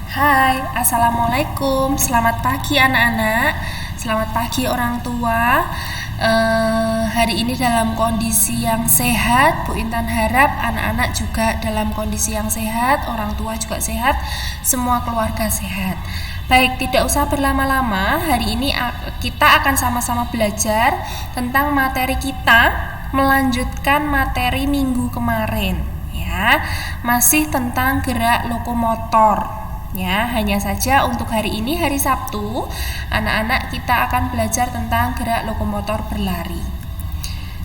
Hai, Assalamualaikum. Selamat pagi anak-anak. Selamat pagi orang tua. Hari ini dalam kondisi yang sehat. Bu Intan harap anak-anak juga dalam kondisi yang sehat, orang tua juga sehat, semua keluarga sehat. Baik, tidak usah berlama-lama. Hari ini kita akan sama-sama belajar tentang materi kita, melanjutkan materi minggu kemarin. Ya, masih tentang gerak lokomotor. Ya, hanya saja untuk hari ini, hari Sabtu, anak-anak kita akan belajar tentang gerak lokomotor berlari.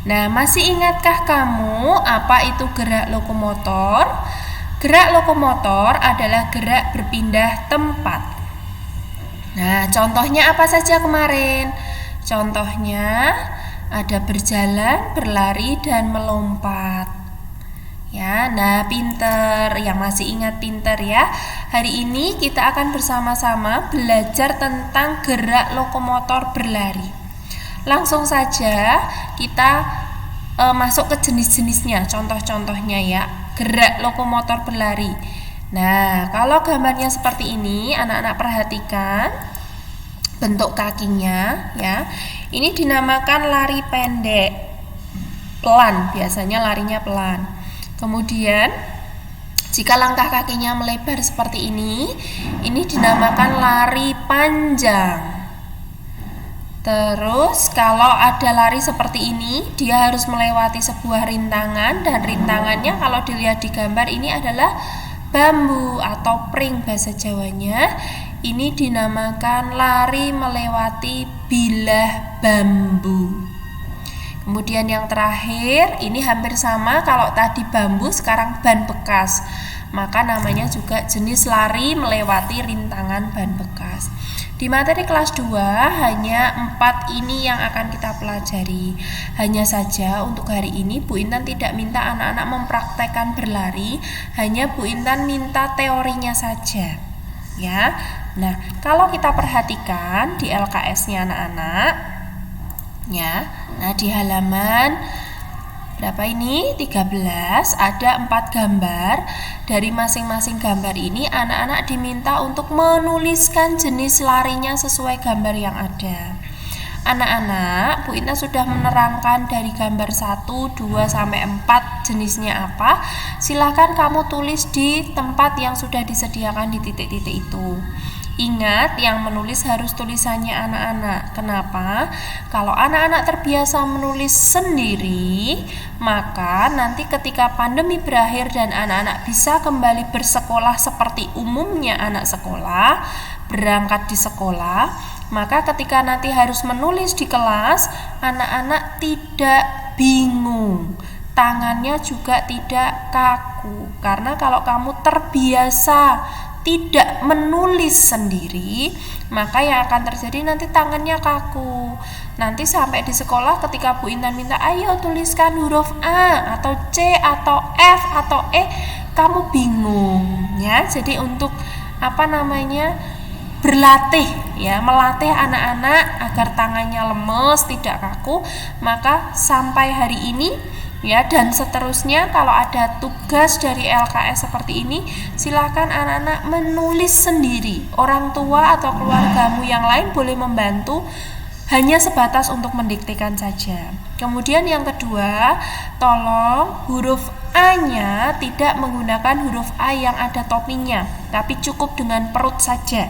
Nah, masih ingatkah kamu apa itu gerak lokomotor? Gerak lokomotor adalah gerak berpindah tempat. Nah, contohnya apa saja kemarin? Contohnya ada berjalan, berlari, dan melompat. Ya, nah pinter, yang masih ingat pinter ya. Hari ini kita akan bersama-sama belajar tentang gerak lokomotor berlari. Langsung saja kita masuk ke jenis-jenisnya, contoh-contohnya ya. Gerak lokomotor berlari. Nah, kalau gambarnya seperti ini, anak-anak perhatikan bentuk kakinya ya. Ini dinamakan lari pendek. Pelan, biasanya larinya pelan. Kemudian jika langkah kakinya melebar seperti ini dinamakan lari panjang. Terus kalau ada lari seperti ini, dia harus melewati sebuah rintangan, dan rintangannya kalau dilihat di gambar ini adalah bambu atau pring bahasa Jawanya. Ini dinamakan lari melewati bilah bambu. Kemudian yang terakhir, ini hampir sama, kalau tadi bambu, sekarang ban bekas. Maka namanya juga jenis lari melewati rintangan ban bekas. Di materi kelas 2 hanya 4 ini yang akan kita pelajari. Hanya saja untuk hari ini Bu Intan tidak minta anak-anak mempraktekkan berlari, hanya Bu Intan minta teorinya saja. Ya. Nah, kalau kita perhatikan di LKS-nya anak-anak, ya. Nah, di halaman berapa ini? 13 ada 4 gambar. Dari masing-masing gambar ini anak-anak diminta untuk menuliskan jenis larinya sesuai gambar yang ada. Anak-anak, Bu Intan sudah menerangkan dari gambar 1, 2 sampai 4 jenisnya apa. Silakan kamu tulis di tempat yang sudah disediakan di titik-titik itu. Ingat, yang menulis harus tulisannya anak-anak. Kenapa? Kalau anak-anak terbiasa menulis sendiri, maka nanti ketika pandemi berakhir dan anak-anak bisa kembali bersekolah seperti umumnya anak sekolah, berangkat di sekolah, maka ketika nanti harus menulis di kelas, anak-anak tidak bingung. Tangannya juga tidak kaku. Karena kalau kamu terbiasa tidak menulis sendiri, maka yang akan terjadi nanti tangannya kaku. Nanti sampai di sekolah ketika Bu Intan minta, ayo tuliskan huruf A atau C atau F atau E, kamu bingung ya. Jadi untuk berlatih ya, melatih anak-anak agar tangannya lemes, tidak kaku, maka sampai hari ini ya, dan seterusnya kalau ada tugas dari LKS seperti ini, silakan anak-anak menulis sendiri. Orang tua atau keluargamu yang lain boleh membantu, hanya sebatas untuk mendiktekan saja. Kemudian yang kedua, tolong huruf A-nya tidak menggunakan huruf A yang ada topinya, tapi cukup dengan perut saja.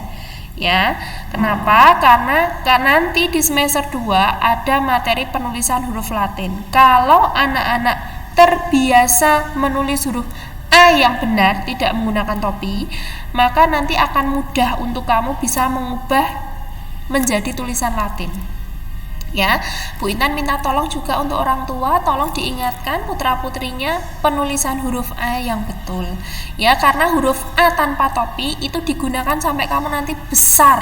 Ya, kenapa? Karena nanti di semester 2 ada materi penulisan huruf Latin. Kalau anak-anak terbiasa menulis huruf A yang benar, tidak menggunakan topi, maka nanti akan mudah untuk kamu bisa mengubah menjadi tulisan Latin. Ya, Bu Intan minta tolong juga untuk orang tua, tolong diingatkan putra-putrinya penulisan huruf A yang betul. Ya, karena huruf A tanpa topi itu digunakan sampai kamu nanti besar,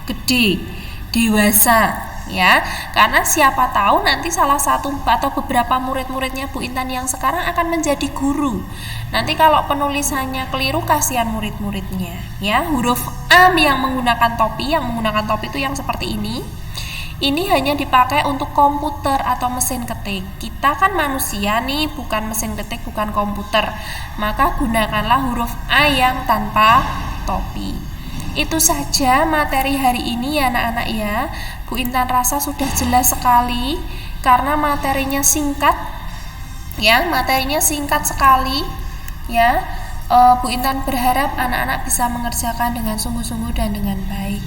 gede, dewasa. Ya, karena siapa tahu nanti salah satu atau beberapa murid-muridnya Bu Intan yang sekarang akan menjadi guru. Nanti kalau penulisannya keliru, kasihan murid-muridnya. Ya, huruf A yang menggunakan topi itu yang seperti ini. Ini hanya dipakai untuk komputer atau mesin ketik. Kita kan manusia nih, bukan mesin ketik, bukan komputer. Maka gunakanlah huruf A yang tanpa topi. Itu saja materi hari ini ya anak-anak ya. Bu Intan rasa sudah jelas sekali karena materinya singkat ya, materinya singkat sekali ya. Bu Intan berharap anak-anak bisa mengerjakan dengan sungguh-sungguh dan dengan baik.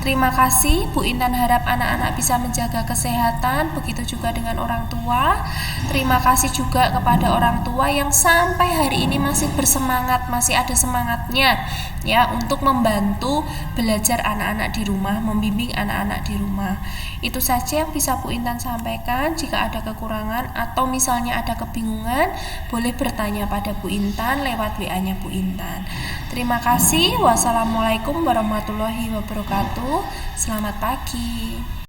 Terima kasih. Bu Intan harap anak-anak bisa menjaga kesehatan, begitu juga dengan orang tua. Terima kasih juga kepada orang tua yang sampai hari ini masih bersemangat, masih ada semangatnya ya untuk membantu belajar anak-anak di rumah, membimbing anak-anak di rumah. Itu saja yang bisa Bu Intan sampaikan. Jika ada kekurangan atau misalnya ada kebingungan, boleh bertanya pada Bu Intan lewat WA-nya Bu Intan. Terima kasih. Wassalamualaikum warahmatullahi wabarakatuh. Selamat pagi.